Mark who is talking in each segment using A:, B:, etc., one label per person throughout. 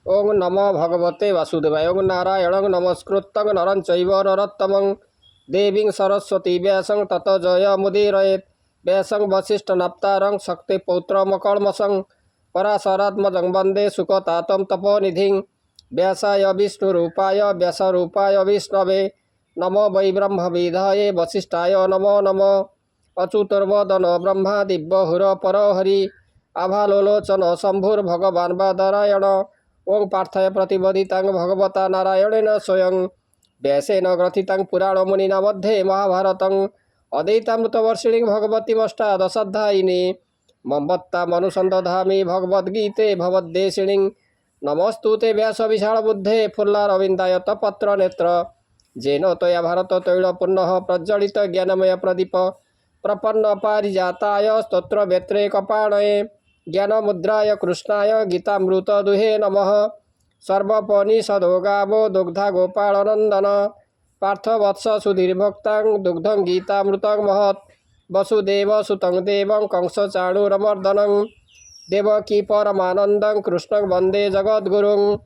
A: ओं नमो भगवते वासुदेवाय। ओं नारायणं नमस्कृतं नरं चैव नरोत्तमं देवीं सरस्वती व्यासं ततो जयमुदीरयेत्। व्यासं वसिष्ठनप्तारं शक्तिपौत्रमकल्मषं पराशरात्मजं वन्दे सुखतातं तपोनिधिं। व्यासाय विष्णुरूपाय व्यासरूपाय विष्णवे नमो वै ब्रह्मविद्याय वसिष्ठाय नमो नमः। अच्युतर्वदन ब्रह्मा दिव्यहुरपरहरि आभालोलोचन शम्भुर्भगवान् बादरायण। ओं पार्थाय प्रतिबोधितां भगवता नारायणेन स्वयं व्यासेन ग्रथितां पुराणमुनिना मध्ये महाभारतं अद्वैतामृतवर्षिणीं भगवतीमष्टादशाध्यायिनी मम्मत्तामनुसन्दधामि भगवद्गीते भवद्देशिणीं। नमस्तुते व्यासविशालबुद्धे फुल्लारविन्दायतपत्रनेत्र जेन त्वया भारततैलपूर्णः प्रज्वलित ज्ञानमय प्रदीप प्रपन्न पारिजाताय स्तोत्रवेत्रे कपाणये ज्ञानमुद्राय कृष्णाय गीतामृतदुहे नमः। सर्वोपनिषदो गावो दुग्धा गोपालनन्दन पार्थवत्स सुधीर्भक्तां दुग्धं गीतामृतं महत्। वसुदेवसुतं देवं कंसचाणूरमर्दनं देवकी परमानन्दं कृष्णं वन्दे जगद्गुरुं।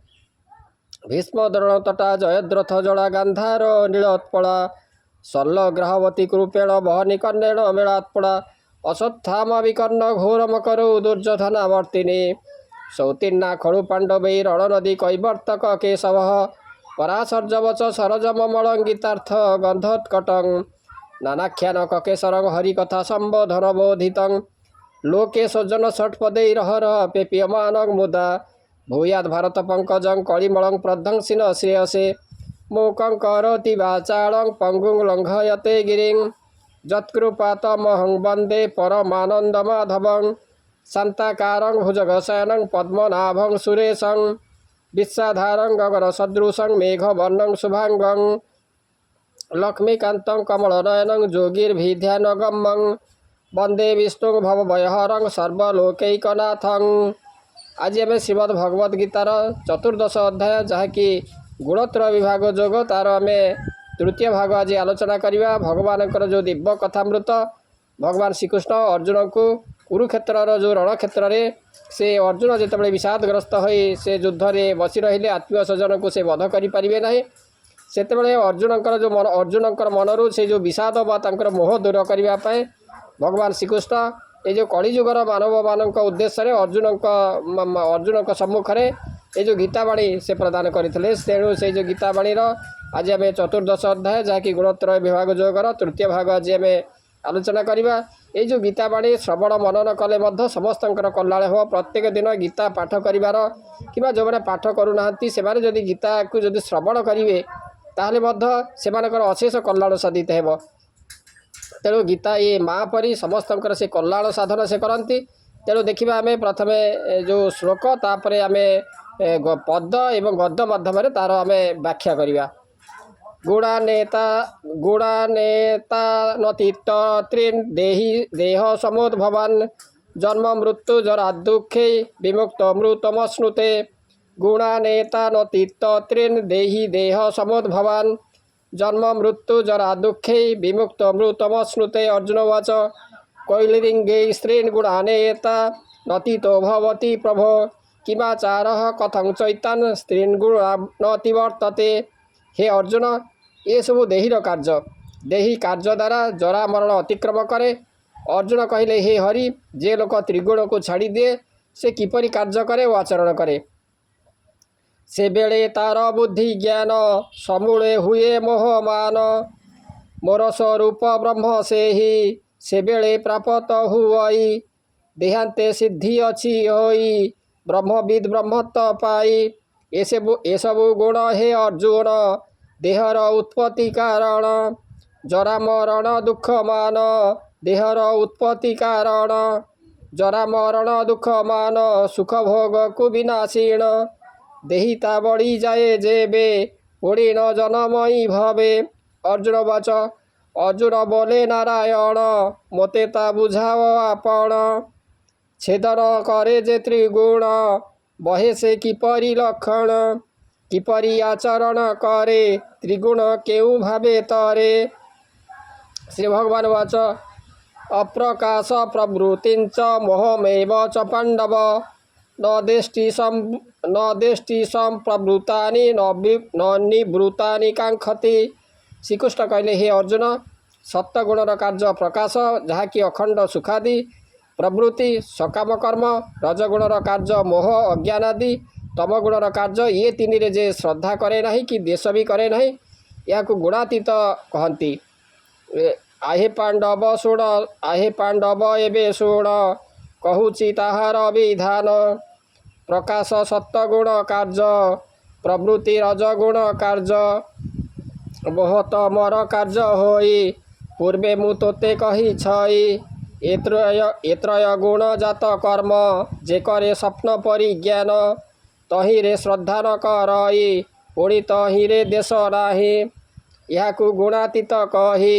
A: भीष्मद्रोणतटा जयद्रथ जड़ा गान्धार नीलोत्पला शल्यग्राहवती कृपेण वहनिकर्णेन मेलात्पला अश्वत्थामा विकर्ण घोरमकरौ दुर्योधनावर्तिनी सौतीर्णा खलु पाण्डवै रणनदी कैवर्तक केशवः पराशर्यवच सरजममलङ्गितार्थ गन्धोत्कटं नानाख्यान ककेशरं हरिकथा सम्बोधनबोधितं लोके सज्जन षट्पदैरहरः पेप्यमानं मुदा भूयाद् भारत पंकजं कलिमलं प्रध्वंसिन श्रेयसे मूकं करोति वाचालं पंगुं लङ्घयते गिरिं यत्कृपातमहं वन्दे परमानन्दमाधवं शान्ताकारं भुजगशयनं पद्मनाभं सुरेशं विश्वाधारं गगनसदृशं मेघवर्णं शुभांगं लक्ष्मीकान्तं कमलनयनं योगिर्भिध्यानगम्यं वन्दे विष्णुं भवभयहरं सर्वलोकैकनाथं। आज आम श्रीमद् भगवद गीतार चतुर्दश अध्याय जहाँकि गुणत्रय विभाग जोग तार आम तृतीय भाग आज आलोचना करवा। भगवान जो दिव्य कथामृत भगवान श्रीकृष्ण अर्जुन को कुरुक्षेत्र जो रणक्षेत्र में से अर्जुन जितेबाला विषादग्रस्त हो से युद्ध में बसी रही आत्मीय स्वजन को से वध करें ना से अर्जुनकर जो मन अर्जुनकर मनरू से जो विषाद व मोह दूर करने भगवान श्रीकृष्ण ये जो कलिजुगर मानव मान उद्देश्य अर्जुन सम्मुखें ये जो गीतावाणी से प्रदान करते तेणु से जो गीतावाणी आज आम चतुर्दश अध्याय जहाँकि गुणत्रय विभाग जोगर तृतीय भाग आज आम आलोचना करवा। ये जो गीतावाणी श्रवण मनन कले समस्त कल्याण हो। प्रत्येक दिन गीता पाठ करार कि जो मैंने पाठ करूना से गीता को जब श्रवण करेंगे ताहले से अशेष कल्याण साधित हो। तेणु गीता ये माँ परी समस्त से कल्याण साधन से करती। तेणु देखा आम प्रथम जो श्लोक तापर आम पद एवं गद्य माध्यम तार आम व्याख्या करवा। गुणानेता नतीत्रीन् देहि देह समुद्भवान् जन्म मृत्यु जरा दुखे विमुक्त मृतमश्नुते। गुणानेता नतीत्रीन् देहि देह समुद्भवान् जन्म मृत्यु जरा दुखे विमुक्त मृतमश्नुते। अर्जुनवाच कैलिरिंगे स्त्रीन् गुणानेता नतीतो भवति प्रभो किमाचारः कथं चैतान् स्त्रीन् गुणानतिवर्तते। हे अर्जुन ये सबू देहीर कार्य देही कार्य द्वारा जरा मरण अतिक्रम करे। अर्जुन कहले हे हरि जे लोक त्रिगुण को छाड़ी दिए से किपरि कार्य करे व आचरण करे से बेले तार बुद्धि ज्ञान समूले हुए मोहमान मोर स्वरूप ब्रह्म से ही से बेले प्राप्त हुई देहांते सिद्धि अच्छी होई ब्रह्मविद ब्रह्मत्व पाई। ये सबु गुण हे अर्जुन देहर उत्पत्ति कारण जरा मरण दुख मान देहर उत्पत्ति कारण जरा मरण दुख मान सुख भोग को विनाशीण देहिता बढ़ी जाए जेबे पुणी न जनमयी भवे। अर्जुन वाच अर्जुन बोले नारायण मोते ता बुझाओ आपण छेदन करे जे त्रिगुण बहे से किपरि लक्षण किपरि आचरण करे त्रिगुण केउ भावे तरे। श्री भगवान वाच अप्रकाश प्रवृत्तिंच मोहमेव च पांडव न देष्टि संप्रवृत्तानि न निवृत्तानि कांक्षति। श्रीकृष्ण कहले हे अर्जुन सत्वगुणर कार्य प्रकाश जहाँकि अखंड सुखादि प्रवृत्ति सकाम कर्म रजगुणर कार्य मोह अज्ञान आदि तमगुणर कार्य ये तीन रे जे श्रद्धा करे नहीं कि देश भी करे नहीं या गुणातीत कहती। आहे पांडव शुण आहे पांडव एवं शुण कहूची ताहार विधान प्रकाश सत्वगुण कार्य प्रवृत्ति रजगुण कार्य बहुत मोर कार्य होई पूर्वे मु तोते कही छई एत्रय गुण जात कर्म जे करे स्वप्न परिज्ञान तही रे श्रद्धा न करई पुणी तही रे देश नाही या गुणातीत कही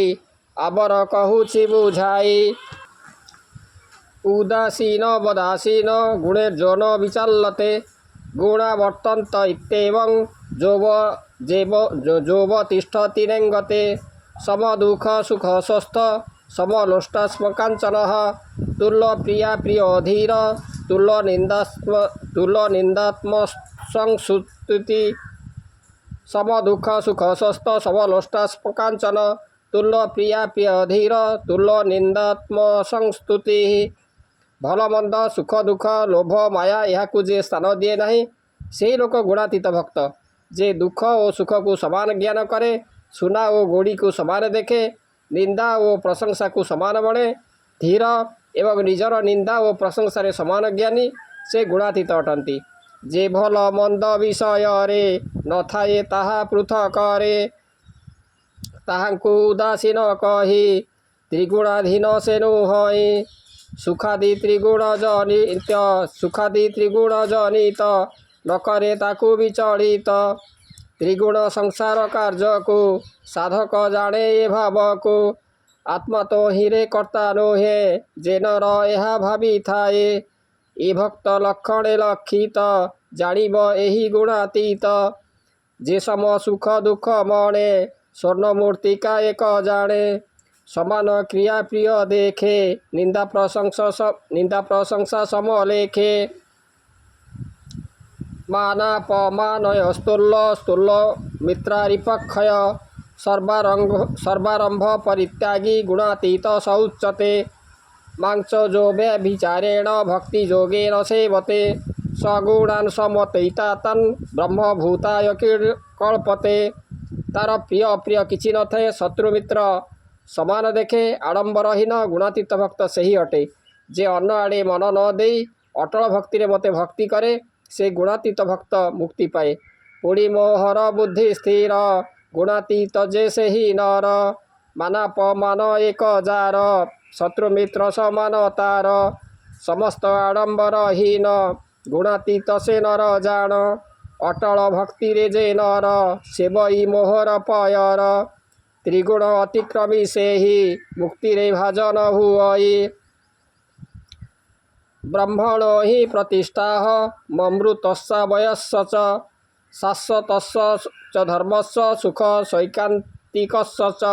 A: आबर कहूची बुझाई। उदासीन वदासीन गुणे जो न विचाल्यते गुणा वर्तन्त इत्येवं जोव तिष्ठति नेङ्गते सम दुःख सुख स्वस्थ समलोष्टास्म काञ्चनः तुल्य प्रिया प्रियोधीर तुल्य निन्दात्म संस्तुति सम दुःख सुख स्वस्थ समलोष्टास्म काञ्चन तुल्य प्रिया प्रियोधीर तुल्य निन्दात्म संस्तुति। भल मंद सुख दुख लोभ माया यह जे स्थान दिए नहीं से लोक गुणातीत भक्त जे दुख और सुख को समान ज्ञान करे सुना और गोड़ी को समान देखे निंदा और प्रशंसा को समान बणे धीर एवं निजर निंदा और प्रशंसा समान ज्ञानी से गुणातीत अटंती। जे भल मंद विषय रे न थाए ताहा पृथक रे ताहांकु उदासीन कही त्रिगुणाधीन से नुहई सुखादि त्रिगुण जनित न करे ताकु विचलित त्रिगुण संसार कार्य को साधक जाने ये भाव को आत्मा तो हिरे कर्ता नोहे जे नर यह भावी थाए ए भक्त लक्षणे लक्षित जानिब एही गुणातीत जे सम सुख दुख मणे स्वर्ण मूर्तिका एक जाने समान क्रिया प्रिय देखे निंदा प्रशंसा सम लेखे मानापमानय स्तुल्य मित्रारिपक्षय सर्वारंभ परित्यागी गुणातीत सौच्यते मांस जो व्यभिचारेण भक्ति जोगेन सेवते सगुणान् समतैतातन् ब्रह्मभूताय कल्पते। तार प्रिय अप्रिय किछि न थाए शत्रु मित्र समान देखे आडंबरहीन गुणातीत भक्त सही अटे जे अन्न आड़े मन न देई अटल भक्ति रे मते भक्ति करे से गुणातीत भक्त मुक्ति पाए। पुणी मोहर बुद्धि स्थिर गुणातीत जे से ही नर मानापमान एक जार शत्रु मित्र समान तार समस्त आडंबरहीन गुणातीत से नर जान अटल भक्ति रे जे नर सेवई मोहर पयर त्रिगुण अतिक्रमी से ही मुक्ति रे भाजन हुई। ब्रह्मणो हि प्रतिष्ठा ममृतस्सा वयस्स च शाश्वतस्स च धर्मस्स सुख सैकांतिकस्स च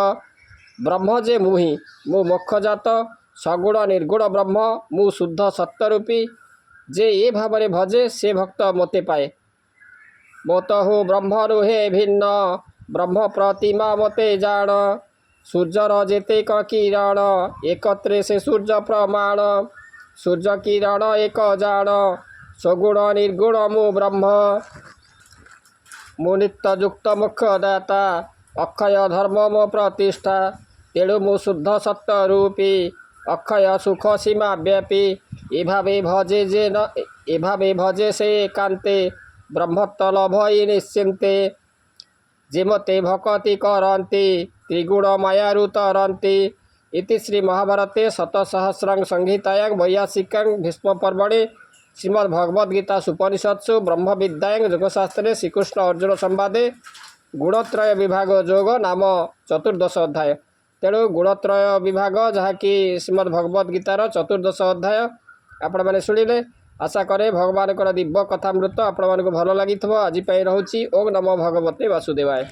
A: ब्रह्म जे मुहि मु मोक्षजात सगुण निर्गुण ब्रह्म मु शुद्ध सत्यरूपी जे ये भाव भजे से भक्त मोते पाए। मोत हो ब्रह्म रुहे भिन्न ब्रह्म प्रतिमा मते जान सूर्यर जेते किरण एकत्रे से सूर्य प्रमाण सूर्य किरण एक जान सगुण निर्गुण मु ब्रह्म मु नित्ययुक्त मुख्य दाता अक्षय धर्म मो प्रतिष्ठा तेणु मु शुद्ध सत्य रूपी अक्षय सुख सीमा व्यापी एभावे भजे से एकांते ब्रह्मत्व लभई निश्चिंते जिमते भक्ति करन्ति त्रिगुण मायारु तरन्ति। इति श्री महाभारते शतसहस्रांग संहितायां वैयासिकां भीष्म पर्वणि श्रीमद्भगवद्गीता उपनिषत्सु ब्रह्म विद्यायां योगशास्त्रे श्रीकृष्ण अर्जुन संवादे गुणत्रय विभाग योग नाम 14 अध्याय। तेणु गुणत्रय विभाग जहाँकि श्रीमद्भगवद्गीतार 14 अध्याय आपण मैंने शुणिले। आशा करे भगवान दिव्य कथामृत आपण मानक भल लगी आज रोची। ओम नमो भगवते वासुदेवाय।